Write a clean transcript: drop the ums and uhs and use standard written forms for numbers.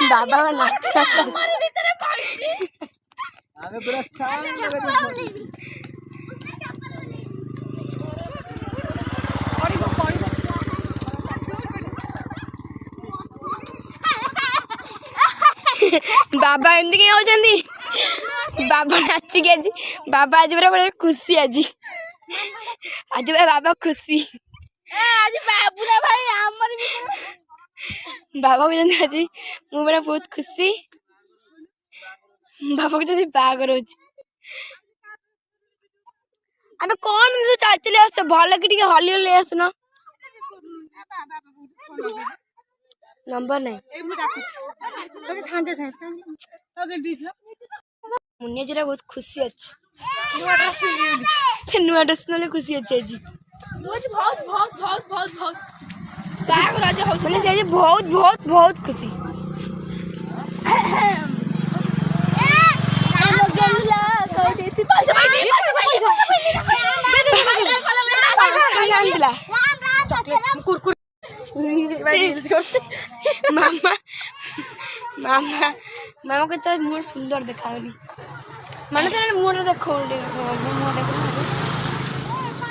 बाबा नाच बाबा एमती कहीं होचंदी बाबा नाचिक आज बाबा आज पूरा बड़े खुशी आज पूरा बाबा खुशी आज बाबूरा भाई हमर बाबा को आज मु पूरा बहुत खुशी बाबा को जब बागर हो आम कौन चाल चले आस भल कि हली हली आसुन नंबर नहीं मुनिया जरा बहुत खुशी अच्छे नुआ ड्रेस ना खुशी अच्छे आज बहुत बहुत बहुत बहुत बहुत बहुत मैंने बहुत बहुत बहुत खुशी मामा मामा मामा को तो मुँह सुंदर देखा माने मुँह देखो